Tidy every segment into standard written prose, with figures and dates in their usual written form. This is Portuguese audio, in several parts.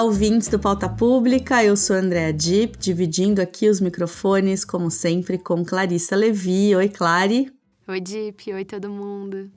Olá, ouvintes do Pauta Pública, eu sou Andréa Dipp, dividindo aqui os microfones, como sempre, com Clarissa Levi. Oi, Clary. Oi, Dipp. Oi, todo mundo.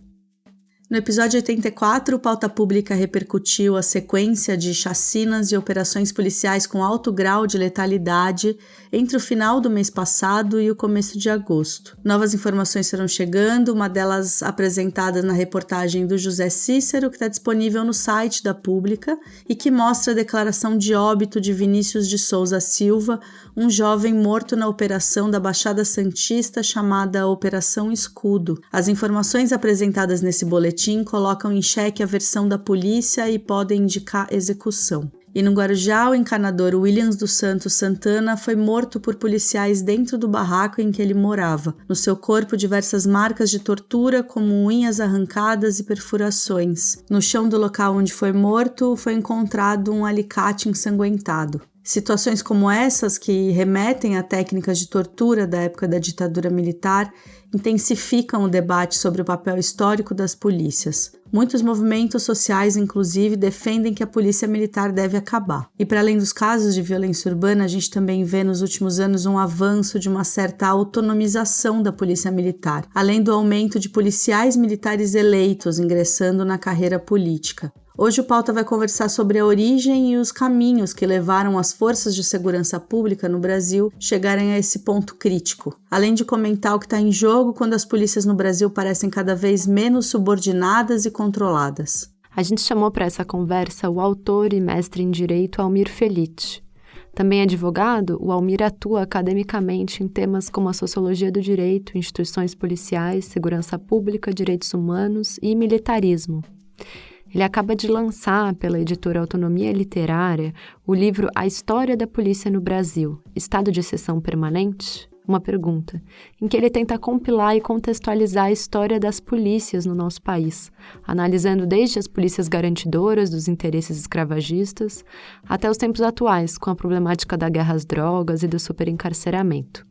No episódio 84, o Pauta Pública repercutiu a sequência de chacinas e operações policiais com alto grau de letalidade entre o final do mês passado e o começo de agosto. Novas informações foram chegando, uma delas apresentada na reportagem do José Cícero, que está disponível no site da Pública e que mostra a declaração de óbito de Vinícius de Souza Silva, um jovem morto na operação da Baixada Santista chamada Operação Escudo. As informações apresentadas nesse boletim colocam em xeque a versão da polícia e podem indicar execução. E no Guarujá, o encanador Williams dos Santos Santana foi morto por policiais dentro do barraco em que ele morava. No seu corpo, diversas marcas de tortura, como unhas arrancadas e perfurações. No chão do local onde foi morto, foi encontrado um alicate ensanguentado. Situações como essas, que remetem a técnicas de tortura da época da ditadura militar, intensificam o debate sobre o papel histórico das polícias. Muitos movimentos sociais, inclusive, defendem que a polícia militar deve acabar. E para além dos casos de violência urbana, a gente também vê nos últimos anos um avanço de uma certa autonomização da polícia militar, além do aumento de policiais militares eleitos ingressando na carreira política. Hoje o Pauta vai conversar sobre a origem e os caminhos que levaram as forças de segurança pública no Brasil chegarem a esse ponto crítico, além de comentar o que está em jogo quando as polícias no Brasil parecem cada vez menos subordinadas e controladas. A gente chamou para essa conversa o autor e mestre em Direito Almir Felitti. Também advogado, o Almir atua academicamente em temas como a sociologia do direito, instituições policiais, segurança pública, direitos humanos e militarismo. Ele acaba de lançar, pela editora Autonomia Literária, o livro A História da Polícia no Brasil, Estado de Exceção Permanente? Uma pergunta, em que ele tenta compilar e contextualizar a história das polícias no nosso país, analisando desde as polícias garantidoras dos interesses escravagistas até os tempos atuais, com a problemática da guerra às drogas e do superencarceramento.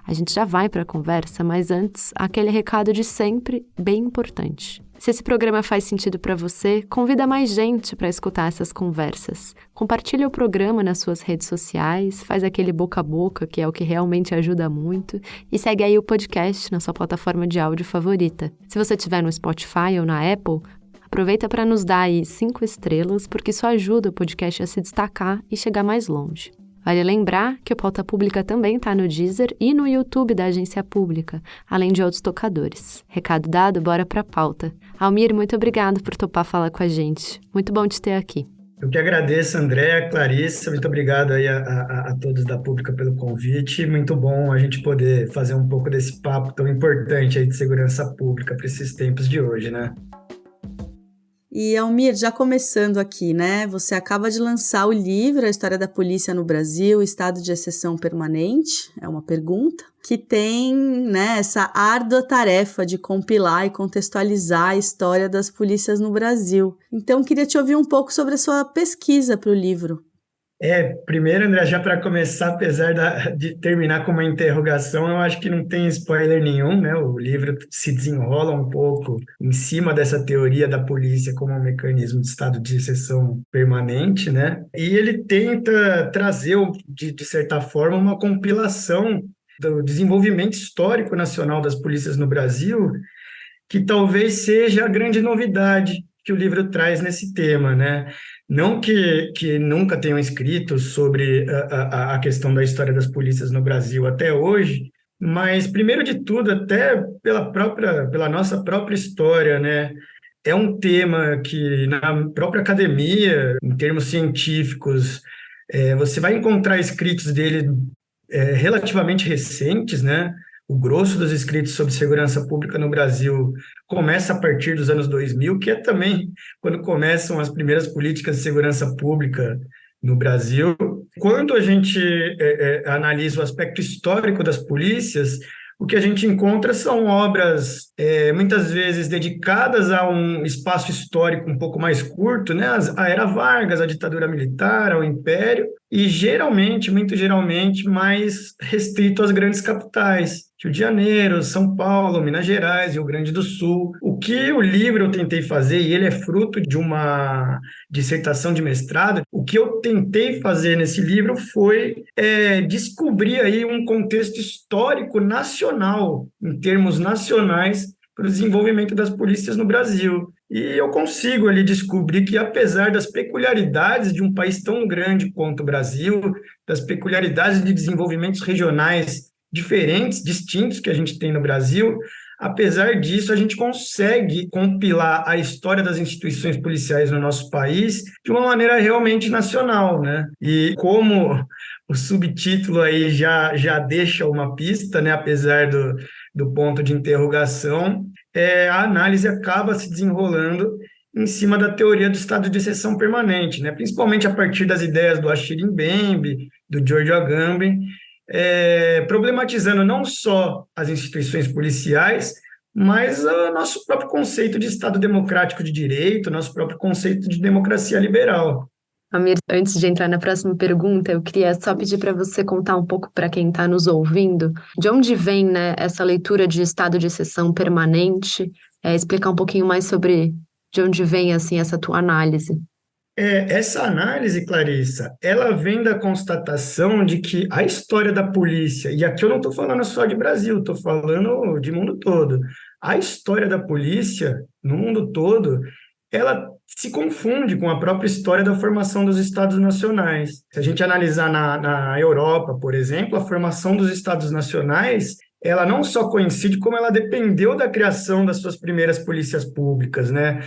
A gente já vai para a conversa, mas antes, aquele recado de sempre, bem importante. Se esse programa faz sentido para você, convida mais gente para escutar essas conversas. Compartilha o programa nas suas redes sociais, faz aquele boca a boca, que é o que realmente ajuda muito, e segue aí o podcast na sua plataforma de áudio favorita. Se você estiver no Spotify ou na Apple, aproveita para nos dar aí 5 estrelas, porque isso ajuda o podcast a se destacar e chegar mais longe. Vale lembrar que o Pauta Pública também está no Deezer e no YouTube da Agência Pública, além de outros tocadores. Recado dado, bora para a pauta. Almir, muito obrigado por topar falar com a gente. Muito bom te ter aqui. Eu que agradeço, Andréa, Clarissa, muito obrigado aí a todos da Pública pelo convite. Muito bom a gente poder fazer um pouco desse papo tão importante aí de segurança pública para esses tempos de hoje, né? E, Almir, já começando aqui, né? Você acaba de lançar o livro A História da Polícia no Brasil, Estado de Exceção Permanente, é uma pergunta, que tem, né, essa árdua tarefa de compilar e contextualizar a história das polícias no Brasil. Então, queria te ouvir um pouco sobre a sua pesquisa para o livro. Primeiro, André, já para começar, apesar de terminar com uma interrogação, eu acho que não tem spoiler nenhum, né? O livro se desenrola um pouco em cima dessa teoria da polícia como um mecanismo de estado de exceção permanente, né? E ele tenta trazer, de certa forma, uma compilação do desenvolvimento histórico nacional das polícias no Brasil, que talvez seja a grande novidade que o livro traz nesse tema, né? Não que nunca tenham escrito sobre a questão da história das polícias no Brasil até hoje, mas, primeiro de tudo, até pela nossa própria história, né? É um tema que, na própria academia, em termos científicos, você vai encontrar escritos dele relativamente recentes, né? O grosso dos escritos sobre segurança pública no Brasil começa a partir dos anos 2000, que é também quando começam as primeiras políticas de segurança pública no Brasil. Quando a gente analisa o aspecto histórico das polícias, o que a gente encontra são obras, muitas vezes dedicadas a um espaço histórico um pouco mais curto, né? A Era Vargas, a ditadura militar, ao Império, e geralmente, muito geralmente, mais restrito às grandes capitais. Rio de Janeiro, São Paulo, Minas Gerais, Rio Grande do Sul. O que o livro eu tentei fazer, e ele é fruto de uma dissertação de mestrado, o que eu tentei fazer nesse livro foi descobrir aí um contexto histórico nacional, em termos nacionais, para o desenvolvimento das polícias no Brasil. E eu consigo ali descobrir que, apesar das peculiaridades de um país tão grande quanto o Brasil, das peculiaridades de desenvolvimentos regionais diferentes, distintos que a gente tem no Brasil, apesar disso, a gente consegue compilar a história das instituições policiais no nosso país de uma maneira realmente nacional, né? E como o subtítulo aí já deixa uma pista, né? Apesar do ponto de interrogação, a análise acaba se desenrolando em cima da teoria do estado de exceção permanente, né? Principalmente a partir das ideias do Achille Mbembe, do Giorgio Agamben, problematizando não só as instituições policiais, mas o nosso próprio conceito de Estado democrático de direito, nosso próprio conceito de democracia liberal. Almir, antes de entrar na próxima pergunta, eu queria só pedir para você contar um pouco para quem está nos ouvindo, de onde vem, né, essa leitura de estado de exceção permanente, explicar um pouquinho mais sobre de onde vem assim, essa tua análise. Essa análise, Clarissa, ela vem da constatação de que a história da polícia, e aqui eu não estou falando só de Brasil, estou falando de mundo todo, a história da polícia no mundo todo, ela se confunde com a própria história da formação dos Estados nacionais. Se a gente analisar na Europa, por exemplo, a formação dos Estados nacionais, ela não só coincide, como ela dependeu da criação das suas primeiras polícias públicas, né?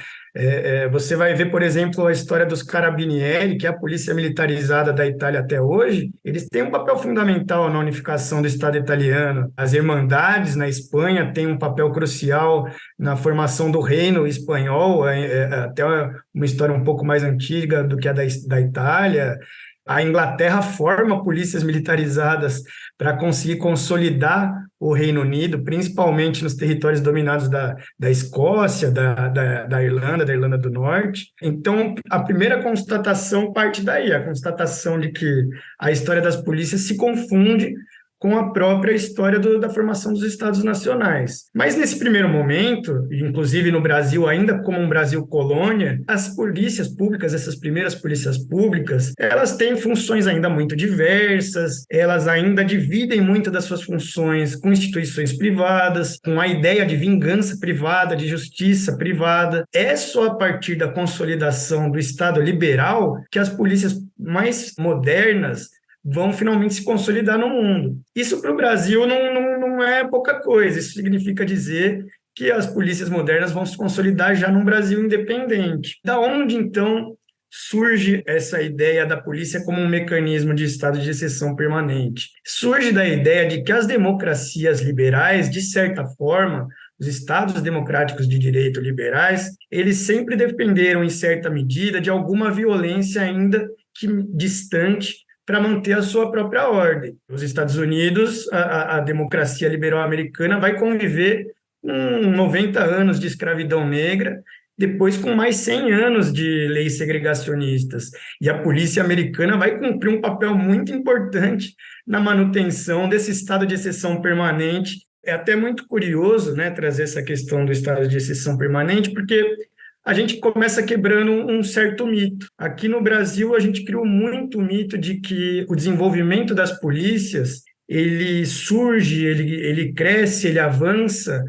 Você vai ver, por exemplo, a história dos Carabinieri, que é a polícia militarizada da Itália até hoje. Eles têm um papel fundamental na unificação do Estado italiano. As Irmandades, na Espanha, têm um papel crucial na formação do reino espanhol, até uma história um pouco mais antiga do que a da Itália. A Inglaterra forma polícias militarizadas para conseguir consolidar o Reino Unido, principalmente nos territórios dominados da Escócia, da Irlanda do Norte. Então, a primeira constatação parte daí, a constatação de que a história das polícias se confunde com a própria história da formação dos Estados nacionais. Mas nesse primeiro momento, inclusive no Brasil, ainda como um Brasil colônia, as polícias públicas, essas primeiras polícias públicas, elas têm funções ainda muito diversas, elas ainda dividem muito das suas funções com instituições privadas, com a ideia de vingança privada, de justiça privada. É só a partir da consolidação do Estado liberal que as polícias mais modernas vão finalmente se consolidar no mundo. Isso para o Brasil não é pouca coisa, isso significa dizer que as polícias modernas vão se consolidar já num Brasil independente. Da onde, então, surge essa ideia da polícia como um mecanismo de estado de exceção permanente? Surge da ideia de que as democracias liberais, de certa forma, os estados democráticos de direito liberais, eles sempre dependeram, em certa medida, de alguma violência ainda que distante para manter a sua própria ordem. Nos Estados Unidos, a democracia liberal americana vai conviver com 90 anos de escravidão negra, depois com mais 100 anos de leis segregacionistas. E a polícia americana vai cumprir um papel muito importante na manutenção desse estado de exceção permanente. É até muito curioso, né, trazer essa questão do estado de exceção permanente, porque a gente começa quebrando um certo mito. Aqui no Brasil, a gente criou muito o mito de que o desenvolvimento das polícias, ele surge, ele cresce, ele avança,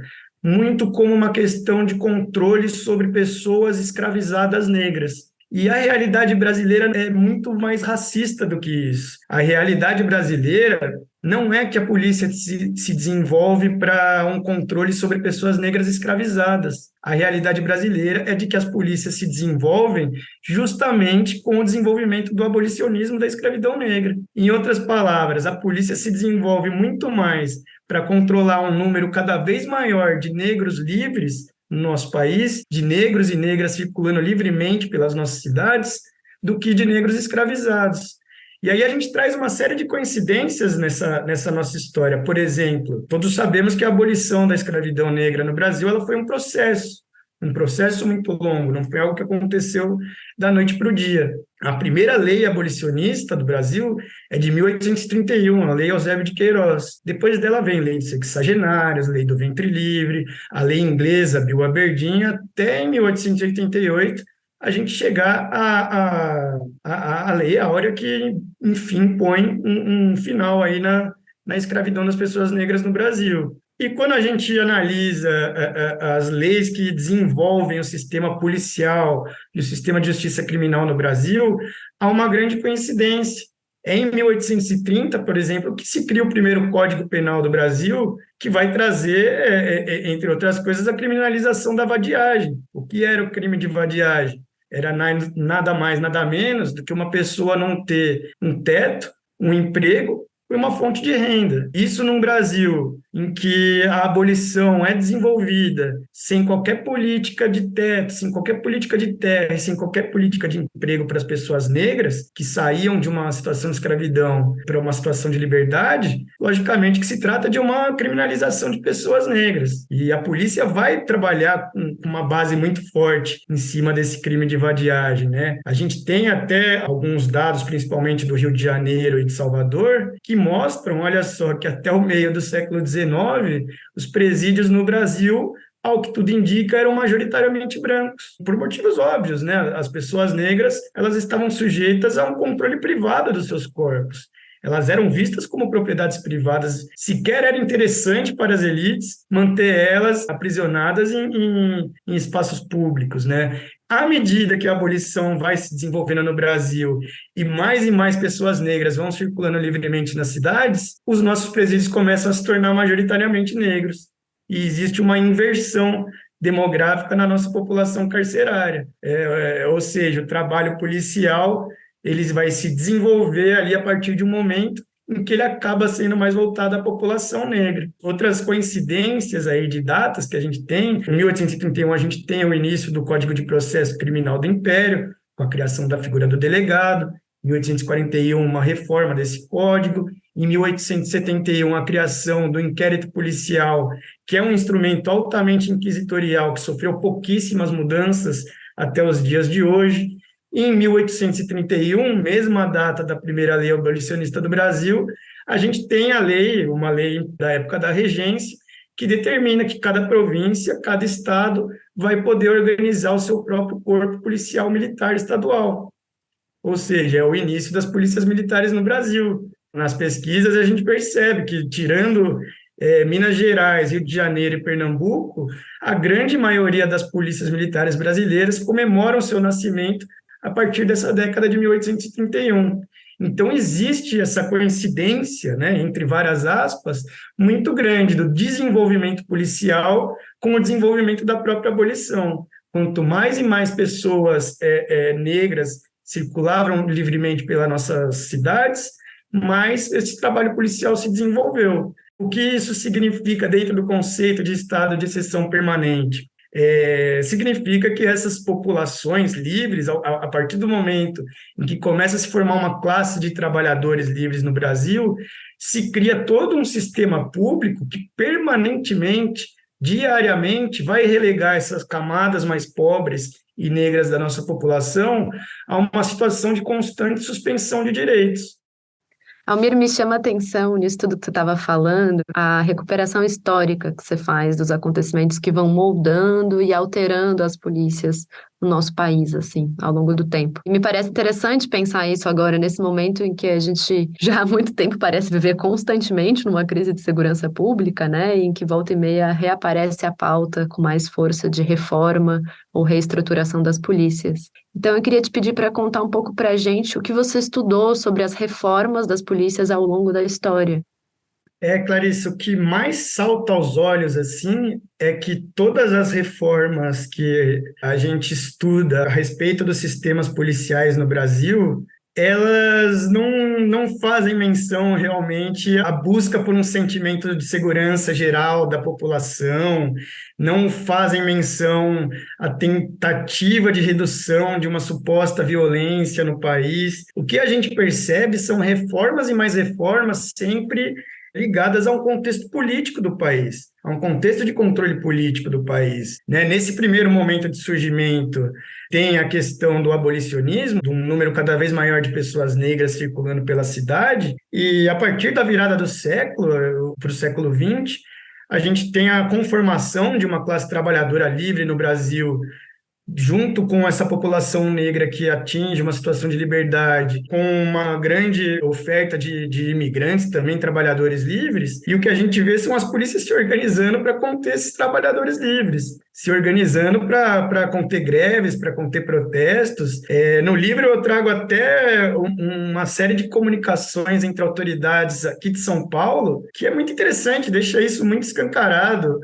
muito como uma questão de controle sobre pessoas escravizadas negras. E a realidade brasileira é muito mais racista do que isso. A realidade brasileira não é que a polícia se desenvolve para um controle sobre pessoas negras escravizadas. A realidade brasileira é de que as polícias se desenvolvem justamente com o desenvolvimento do abolicionismo da escravidão negra. Em outras palavras, a polícia se desenvolve muito mais para controlar um número cada vez maior de negros livres no nosso país, de negros e negras circulando livremente pelas nossas cidades, do que de negros escravizados. E aí a gente traz uma série de coincidências nessa nossa história. Por exemplo, todos sabemos que a abolição da escravidão negra no Brasil ela foi um processo. um processo muito longo, não foi algo que aconteceu da noite para o dia. A primeira lei abolicionista do Brasil é de 1831, a Lei Eusébio de Queiroz. Depois dela vem a Lei de Sexagenários, Lei do Ventre Livre, a lei inglesa Bill Aberdeen, até em 1888, a gente chegar à Lei Áurea que, enfim, põe um final aí na escravidão das pessoas negras no Brasil. E quando a gente analisa as leis que desenvolvem o sistema policial e o sistema de justiça criminal no Brasil, há uma grande coincidência. É em 1830, por exemplo, que se cria o primeiro Código Penal do Brasil, que vai trazer, entre outras coisas, a criminalização da vadiagem. O que era o crime de vadiagem? Era nada mais, nada menos do que uma pessoa não ter um teto, um emprego e uma fonte de renda. Isso num Brasil em que a abolição é desenvolvida sem qualquer política de teto, sem qualquer política de terra, sem qualquer política de emprego para as pessoas negras que saíam de uma situação de escravidão para uma situação de liberdade, logicamente que se trata de uma criminalização de pessoas negras. E a polícia vai trabalhar com uma base muito forte em cima desse crime de vadiagem, né? A gente tem até alguns dados, principalmente do Rio de Janeiro e de Salvador, que mostram, olha só, que até o meio do século XIX, os presídios no Brasil, ao que tudo indica, eram majoritariamente brancos, por motivos óbvios, né? As pessoas negras, elas estavam sujeitas a um controle privado dos seus corpos. Elas eram vistas como propriedades privadas, sequer era interessante para as elites manter elas aprisionadas em espaços públicos, né? À medida que a abolição vai se desenvolvendo no Brasil e mais pessoas negras vão circulando livremente nas cidades, os nossos presídios começam a se tornar majoritariamente negros. E existe uma inversão demográfica na nossa população carcerária. Ou seja, o trabalho policial ele vai se desenvolver ali a partir de um momento em que ele acaba sendo mais voltado à população negra. Outras coincidências aí de datas que a gente tem, em 1831 a gente tem o início do Código de Processo Criminal do Império, com a criação da figura do delegado, em 1841 uma reforma desse código, em 1871 a criação do inquérito policial, que é um instrumento altamente inquisitorial, que sofreu pouquíssimas mudanças até os dias de hoje. Em 1831, mesma data da primeira lei abolicionista do Brasil, a gente tem uma lei da época da regência, que determina que cada província, cada estado, vai poder organizar o seu próprio corpo policial militar estadual. Ou seja, é o início das polícias militares no Brasil. Nas pesquisas, a gente percebe que, tirando Minas Gerais, Rio de Janeiro e Pernambuco, a grande maioria das polícias militares brasileiras comemoram seu nascimento a partir dessa década de 1831. Então, existe essa coincidência, né, entre várias aspas, muito grande do desenvolvimento policial com o desenvolvimento da própria abolição. Quanto mais e mais pessoas negras circulavam livremente pelas nossas cidades, mais esse trabalho policial se desenvolveu. O que isso significa dentro do conceito de estado de exceção permanente? Significa que essas populações livres, a partir do momento em que começa a se formar uma classe de trabalhadores livres no Brasil, se cria todo um sistema público que permanentemente, diariamente, vai relegar essas camadas mais pobres e negras da nossa população a uma situação de constante suspensão de direitos. Almir, me chama a atenção nisso tudo que você estava falando, a recuperação histórica que você faz dos acontecimentos que vão moldando e alterando as polícias no nosso país, assim, ao longo do tempo. E me parece interessante pensar isso agora, nesse momento em que a gente já há muito tempo parece viver constantemente numa crise de segurança pública, né, em que volta e meia reaparece a pauta com mais força de reforma ou reestruturação das polícias. Então, eu queria te pedir para contar um pouco para a gente o que você estudou sobre as reformas das polícias ao longo da história. Clarice, o que mais salta aos olhos, assim, é que todas as reformas que a gente estuda a respeito dos sistemas policiais no Brasil, elas não fazem menção realmente à busca por um sentimento de segurança geral da população, não fazem menção à tentativa de redução de uma suposta violência no país. O que a gente percebe são reformas e mais reformas sempre ligadas a um contexto político do país, a um contexto de controle político do país, né? Nesse primeiro momento de surgimento, tem a questão do abolicionismo, de um número cada vez maior de pessoas negras circulando pela cidade, e a partir da virada do século, para o século XX, a gente tem a conformação de uma classe trabalhadora livre no Brasil, junto com essa população negra que atinge uma situação de liberdade, com uma grande oferta de imigrantes, também trabalhadores livres, e o que a gente vê são as polícias se organizando para conter esses trabalhadores livres, se organizando para conter greves, para conter protestos. No livro eu trago até uma série de comunicações entre autoridades aqui de São Paulo, que é muito interessante, deixa isso muito escancarado.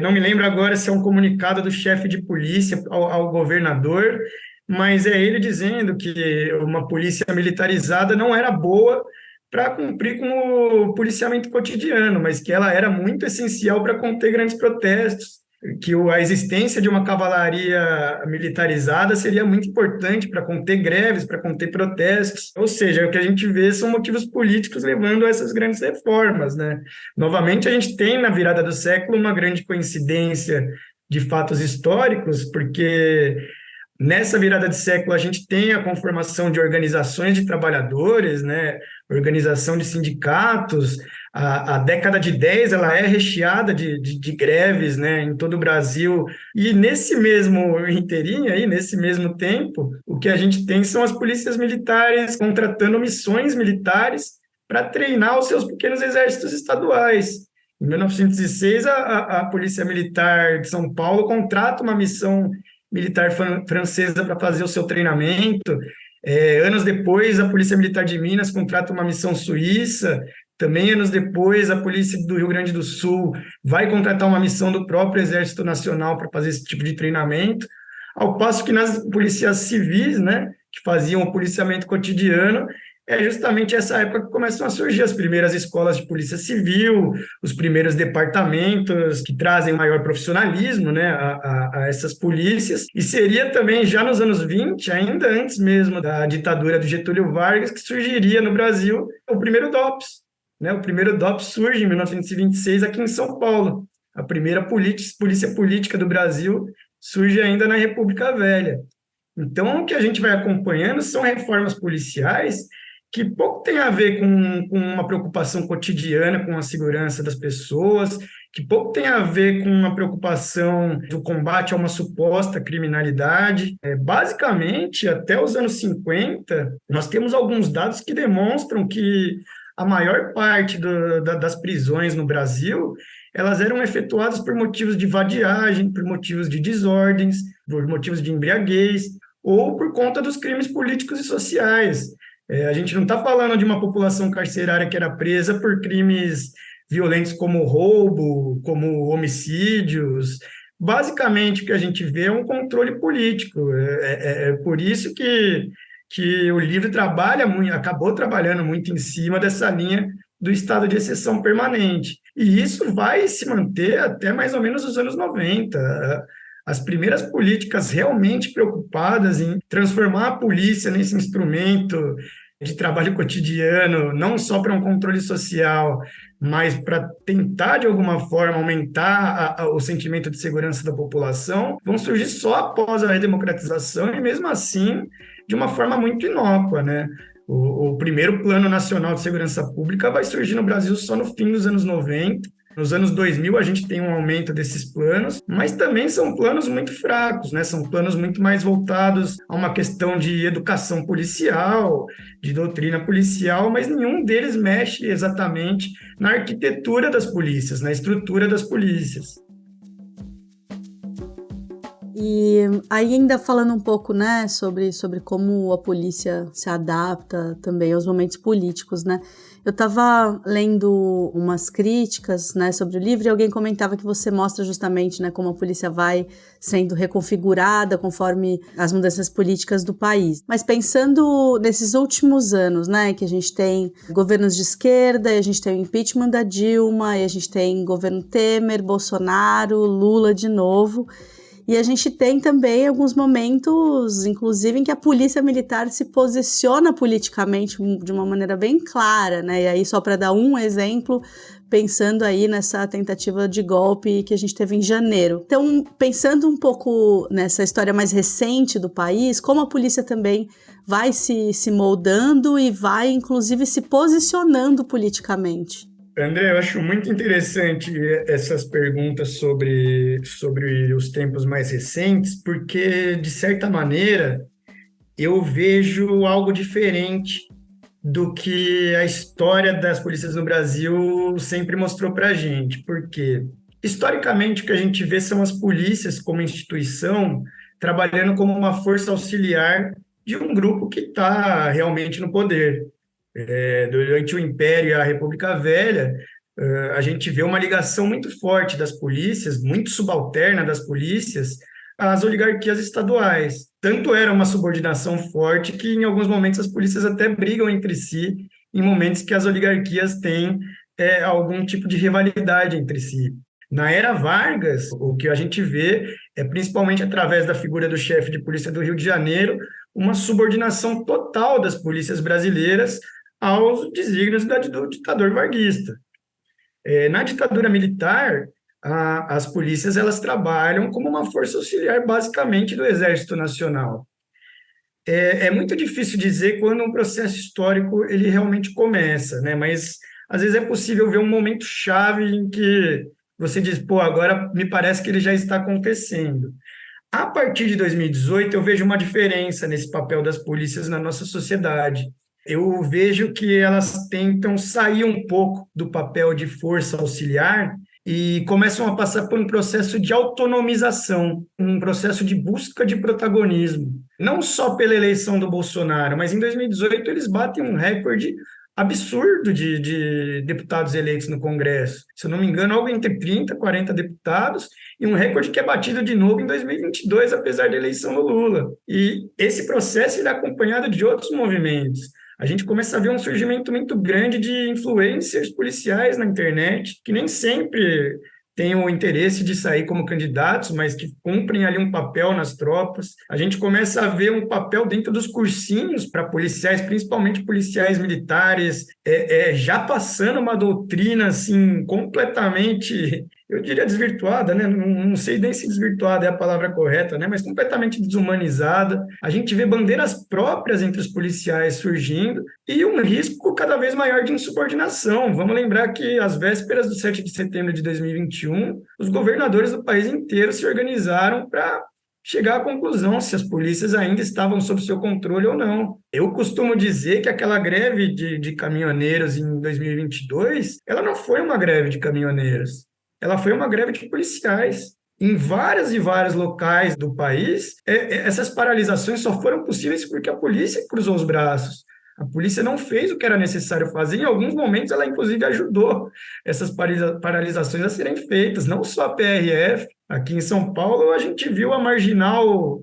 Não me lembro agora se é um comunicado do chefe de polícia ao governador, mas é ele dizendo que uma polícia militarizada não era boa para cumprir com o policiamento cotidiano, mas que ela era muito essencial para conter grandes protestos, que a existência de uma cavalaria militarizada seria muito importante para conter greves, para conter protestos. Ou seja, o que a gente vê são motivos políticos levando a essas grandes reformas, né? Novamente, a gente tem na virada do século uma grande coincidência de fatos históricos, porque nessa virada de século a gente tem a conformação de organizações de trabalhadores, né? Organização de sindicatos. A década de 10 ela é recheada de greves, né, em todo o Brasil, e nesse mesmo inteirinho, aí, nesse mesmo tempo, o que a gente tem são as polícias militares contratando missões militares para treinar os seus pequenos exércitos estaduais. Em 1906, a Polícia Militar de São Paulo contrata uma missão militar francesa para fazer o seu treinamento. Anos depois, a Polícia Militar de Minas contrata uma missão suíça. Também, anos depois, a Polícia do Rio Grande do Sul vai contratar uma missão do próprio Exército Nacional para fazer esse tipo de treinamento, ao passo que nas polícias civis, né, que faziam o policiamento cotidiano, é justamente essa época que começam a surgir as primeiras escolas de polícia civil, os primeiros departamentos que trazem maior profissionalismo, né, a essas polícias, e seria também já nos anos 20, ainda antes mesmo da ditadura do Getúlio Vargas, que surgiria no Brasil o primeiro DOPS. Né, o primeiro DOPS surge em 1926 aqui em São Paulo. A primeira polícia política do Brasil surge ainda na República Velha. Então, o que a gente vai acompanhando são reformas policiais que pouco tem a ver com uma preocupação cotidiana com a segurança das pessoas, que pouco tem a ver com uma preocupação do combate a uma suposta criminalidade. Basicamente, até os anos 50, nós temos alguns dados que demonstram que a maior parte das prisões no Brasil, elas eram efetuadas por motivos de vadiagem, por motivos de desordens, por motivos de embriaguez, ou por conta dos crimes políticos e sociais. A gente não está falando de uma população carcerária que era presa por crimes violentos como roubo, como homicídios. Basicamente, o que a gente vê é um controle político. Por isso que o livro acabou trabalhando muito em cima dessa linha do estado de exceção permanente. E isso vai se manter até mais ou menos os anos 90. As primeiras políticas realmente preocupadas em transformar a polícia nesse instrumento de trabalho cotidiano, não só para um controle social, mas para tentar, de alguma forma, aumentar o sentimento de segurança da população, vão surgir só após a redemocratização e, mesmo assim, de uma forma muito inócua, né? O primeiro Plano Nacional de Segurança Pública vai surgir no Brasil só no fim dos anos 90. Nos anos 2000, a gente tem um aumento desses planos, mas também são planos muito fracos, né? São planos muito mais voltados a uma questão de educação policial, de doutrina policial, mas nenhum deles mexe exatamente na arquitetura das polícias, na estrutura das polícias. E aí, ainda falando um pouco, né, sobre como a polícia se adapta também aos momentos políticos, né? Eu estava lendo umas críticas, né, sobre o livro, e alguém comentava que você mostra justamente, né, como a polícia vai sendo reconfigurada conforme as mudanças políticas do país. Mas pensando nesses últimos anos, né, que a gente tem governos de esquerda, e a gente tem o impeachment da Dilma, e a gente tem governo Temer, Bolsonaro, Lula de novo. E a gente tem também alguns momentos, inclusive, em que a polícia militar se posiciona politicamente de uma maneira bem clara, né? E aí, só para dar um exemplo, pensando aí nessa tentativa de golpe que a gente teve em janeiro. Então, pensando um pouco nessa história mais recente do país, como a polícia também vai se moldando e vai, inclusive, se posicionando politicamente. André, eu acho muito interessante essas perguntas sobre os tempos mais recentes, porque, de certa maneira, eu vejo algo diferente do que a história das polícias no Brasil sempre mostrou para a gente. Porque, historicamente, o que a gente vê são as polícias como instituição trabalhando como uma força auxiliar de um grupo que está realmente no poder. Durante o Império e a República Velha, a gente vê uma ligação muito forte das polícias, muito subalterna das polícias, às oligarquias estaduais. Tanto era uma subordinação forte que, em alguns momentos, as polícias até brigam entre si, em momentos que as oligarquias têm algum tipo de rivalidade entre si. Na era Vargas, o que a gente vê é, principalmente através da figura do chefe de polícia do Rio de Janeiro, uma subordinação total das polícias brasileiras aos desígnios do ditador varguista. Na ditadura militar, as polícias elas trabalham como uma força auxiliar, basicamente, do Exército Nacional. É muito difícil dizer quando um processo histórico ele realmente começa, né? Mas às vezes é possível ver um momento chave em que você diz, pô, agora me parece que ele já está acontecendo. A partir de 2018, eu vejo uma diferença nesse papel das polícias na nossa sociedade. Eu vejo que elas tentam sair um pouco do papel de força auxiliar e começam a passar por um processo de autonomização, um processo de busca de protagonismo. Não só pela eleição do Bolsonaro, mas em 2018 eles batem um recorde absurdo de deputados eleitos no Congresso. Se eu não me engano, algo entre 30 e 40 deputados, e um recorde que é batido de novo em 2022, apesar da eleição do Lula. E esse processo ele é acompanhado de outros movimentos. A gente começa a ver um surgimento muito grande de influencers policiais na internet, que nem sempre têm o interesse de sair como candidatos, mas que cumprem ali um papel nas tropas. A gente começa a ver um papel dentro dos cursinhos para policiais, principalmente policiais militares, já passando uma doutrina assim completamente, eu diria desvirtuada, né? Não sei nem se desvirtuada é a palavra correta, né? Mas completamente desumanizada. A gente vê bandeiras próprias entre os policiais surgindo e um risco cada vez maior de insubordinação. Vamos lembrar que às vésperas do 7 de setembro de 2021, os governadores do país inteiro se organizaram para chegar à conclusão se as polícias ainda estavam sob seu controle ou não. Eu costumo dizer que aquela greve de caminhoneiros em 2022, ela não foi uma greve de caminhoneiros, ela foi uma greve de policiais. Em vários e vários locais do país, essas paralisações só foram possíveis porque a polícia cruzou os braços. A polícia não fez o que era necessário fazer. Em alguns momentos, ela, inclusive, ajudou essas paralisações a serem feitas. Não só a PRF. Aqui em São Paulo, a gente viu a Marginal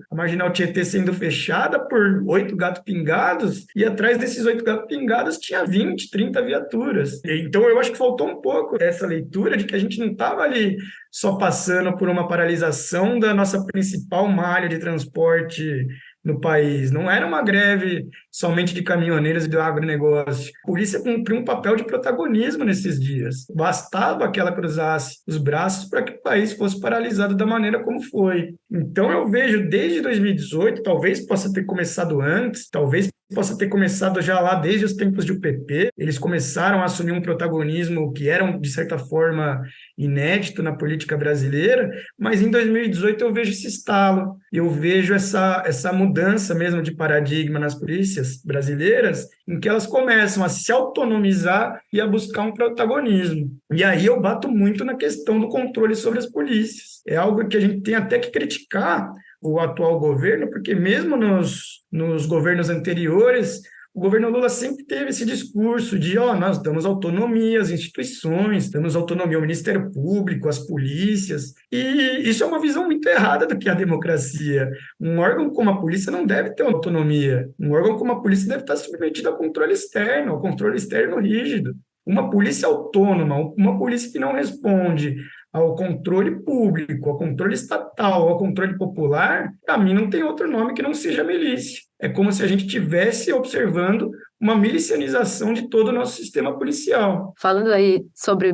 Tietê sendo fechada por 8 gatos pingados, e atrás desses 8 gatos pingados tinha 20, 30 viaturas. Então, eu acho que faltou um pouco essa leitura de que a gente não estava ali só passando por uma paralisação da nossa principal malha de transporte no país. Não era uma greve somente de caminhoneiros e do agronegócio. A polícia cumpriu um papel de protagonismo nesses dias. Bastava que ela cruzasse os braços para que o país fosse paralisado da maneira como foi. Então eu vejo desde 2018, talvez possa ter começado antes, talvez possa ter começado já lá desde os tempos do PP. Eles começaram a assumir um protagonismo que era, de certa forma, inédito na política brasileira, mas em 2018 eu vejo esse estalo, eu vejo essa mudança mesmo de paradigma nas polícias brasileiras, em que elas começam a se autonomizar e a buscar um protagonismo. E aí eu bato muito na questão do controle sobre as polícias. É algo que a gente tem até que criticar o atual governo, porque mesmo nos governos anteriores, o governo Lula sempre teve esse discurso de, nós damos autonomia às instituições, damos autonomia ao Ministério Público, às polícias, e isso é uma visão muito errada do que é a democracia. Um órgão como a polícia não deve ter autonomia. Um órgão como a polícia deve estar submetido ao controle externo rígido. Uma polícia autônoma, uma polícia que não responde ao controle público, ao controle estatal, ao controle popular, para mim não tem outro nome que não seja milícia. É como se a gente estivesse observando uma milicianização de todo o nosso sistema policial. Falando aí sobre,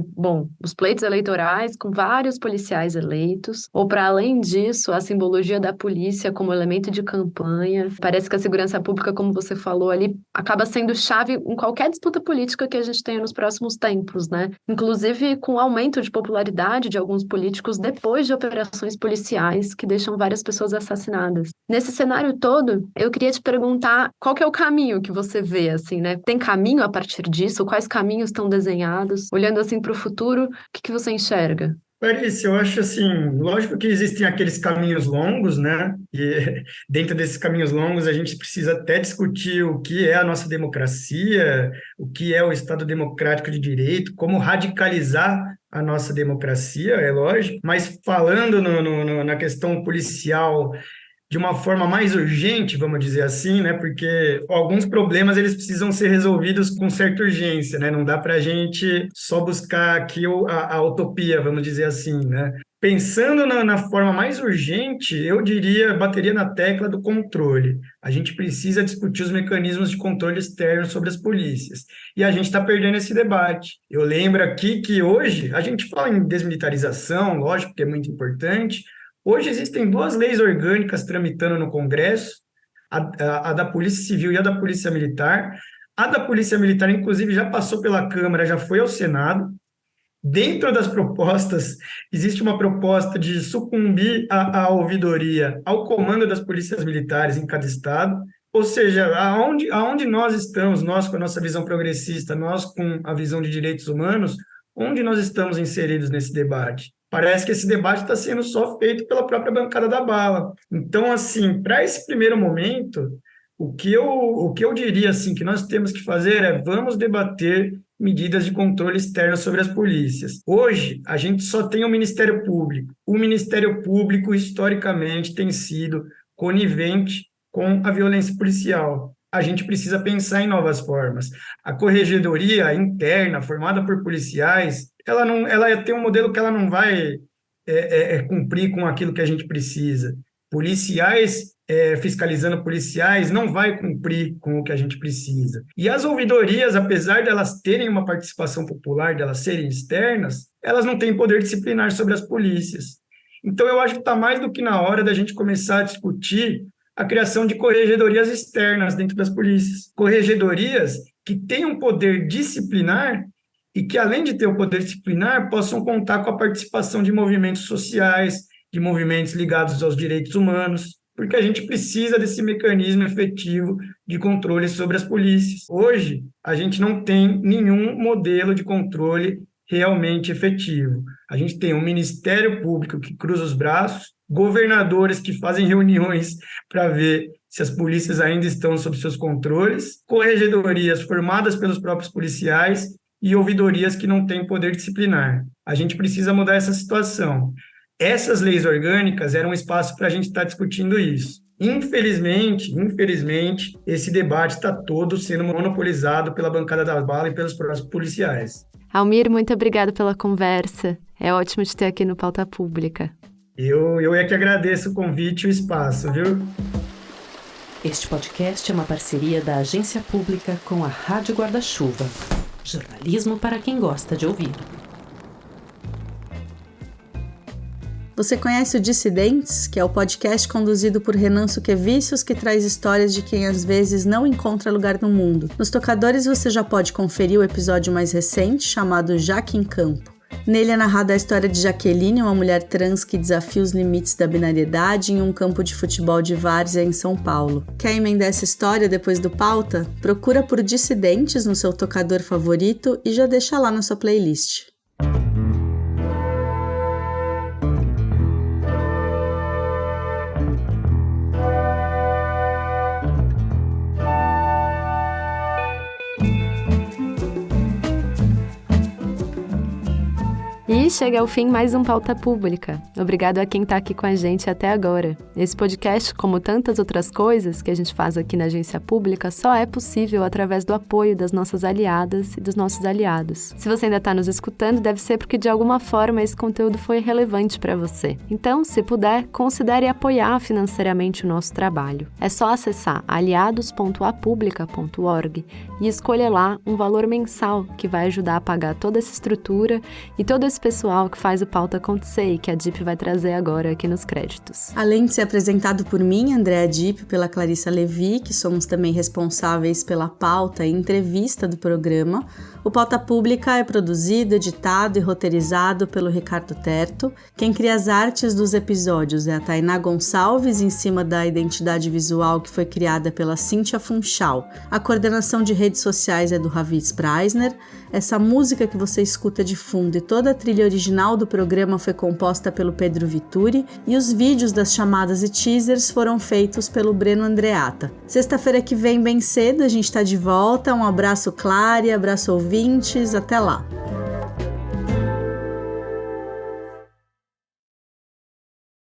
os pleitos eleitorais com vários policiais eleitos, ou para além disso, a simbologia da polícia como elemento de campanha. Parece que a segurança pública, como você falou ali, acaba sendo chave em qualquer disputa política que a gente tenha nos próximos tempos, né? Inclusive com o aumento de popularidade de alguns políticos depois de operações policiais que deixam várias pessoas assassinadas. Nesse cenário todo, eu queria te perguntar qual que é o caminho que você vê, assim, né? Tem caminho a partir disso? Quais caminhos estão desenhados? Olhando assim para o futuro, o que você enxerga? Clarice, eu acho assim, lógico que existem aqueles caminhos longos, né? E dentro desses caminhos longos a gente precisa até discutir o que é a nossa democracia, o que é o Estado democrático de direito, como radicalizar a nossa democracia, é lógico. Mas falando na questão policial de uma forma mais urgente, vamos dizer assim, né? Porque alguns problemas eles precisam ser resolvidos com certa urgência, né? Não dá para a gente só buscar aqui a utopia, vamos dizer assim, né? Pensando na forma mais urgente, eu diria, bateria na tecla do controle. A gente precisa discutir os mecanismos de controle externo sobre as polícias. E a gente está perdendo esse debate. Eu lembro aqui que hoje a gente fala em desmilitarização, lógico que é muito importante. Hoje existem 2 leis orgânicas tramitando no Congresso, a da Polícia Civil e a da Polícia Militar. A da Polícia Militar, inclusive, já passou pela Câmara, já foi ao Senado. Dentro das propostas, existe uma proposta de sucumbir à ouvidoria ao comando das polícias militares em cada estado. Ou seja, aonde nós estamos, nós com a nossa visão progressista, nós com a visão de direitos humanos, onde nós estamos inseridos nesse debate? Parece que esse debate está sendo só feito pela própria bancada da bala. Então, assim, para esse primeiro momento, o que eu diria assim, que nós temos que fazer é vamos debater medidas de controle externo sobre as polícias. Hoje, a gente só tem o Ministério Público. O Ministério Público, historicamente, tem sido conivente com a violência policial. A gente precisa pensar em novas formas. A corregedoria interna, formada por policiais, ela tem um modelo que ela não vai cumprir com aquilo que a gente precisa. Policiais fiscalizando policiais não vai cumprir com o que a gente precisa. E as ouvidorias, apesar de elas terem uma participação popular, de elas serem externas, elas não têm poder disciplinar sobre as polícias. Então, eu acho que está mais do que na hora da gente começar a discutir a criação de corregedorias externas dentro das polícias. Corregedorias que tenham poder disciplinar e que, além de ter o poder disciplinar, possam contar com a participação de movimentos sociais, de movimentos ligados aos direitos humanos, porque a gente precisa desse mecanismo efetivo de controle sobre as polícias. Hoje, a gente não tem nenhum modelo de controle realmente efetivo. A gente tem um Ministério Público que cruza os braços, governadores que fazem reuniões para ver se as polícias ainda estão sob seus controles, corregedorias formadas pelos próprios policiais e ouvidorias que não têm poder disciplinar. A gente precisa mudar essa situação. Essas leis orgânicas eram um espaço para a gente estar discutindo isso. Infelizmente, esse debate está todo sendo monopolizado pela bancada da bala e pelos próprios policiais. Almir, muito obrigada pela conversa. É ótimo te ter aqui no Pauta Pública. Eu é que agradeço o convite e o espaço, viu? Este podcast é uma parceria da Agência Pública com a Rádio Guarda-Chuva. Jornalismo para quem gosta de ouvir. Você conhece o Dissidentes, que é o podcast conduzido por Renan Suquevicius, que traz histórias de quem às vezes não encontra lugar no mundo. Nos tocadores você já pode conferir o episódio mais recente, chamado Jaque em Campo. Nele é narrada a história de Jaqueline, uma mulher trans que desafia os limites da binariedade em um campo de futebol de várzea em São Paulo. Quer emendar essa história depois do pauta? Procura por Dissidentes no seu tocador favorito e já deixa lá na sua playlist. E E chega ao fim mais um Pauta Pública. Obrigado a quem está aqui com a gente até agora. Esse podcast, como tantas outras coisas que a gente faz aqui na Agência Pública, só é possível através do apoio das nossas aliadas e dos nossos aliados. Se você ainda está nos escutando, deve ser porque de alguma forma esse conteúdo foi relevante para você. Então, se puder, considere apoiar financeiramente o nosso trabalho. É só acessar aliados.apublica.org e escolher lá um valor mensal que vai ajudar a pagar toda essa estrutura e todo esse pessoal que faz o Pauta acontecer e que a DIP vai trazer agora aqui nos créditos. Além de ser apresentado por mim, Andréa Dipp, pela Clarissa Levi, que somos também responsáveis pela pauta e entrevista do programa, o Pauta Pública é produzido, editado e roteirizado pelo Ricardo Terto. Quem cria as artes dos episódios é a Tainá Gonçalves, em cima da identidade visual que foi criada pela Cíntia Funchal. A coordenação de redes sociais é do Ravitz Preisner. Essa música que você escuta de fundo e toda a trilha original do programa foi composta pelo Pedro Vituri e os vídeos das chamadas e teasers foram feitos pelo Breno Andreata. Sexta-feira que vem, bem cedo, a gente está de volta. Um abraço, Clary, abraço ouvintes, até lá!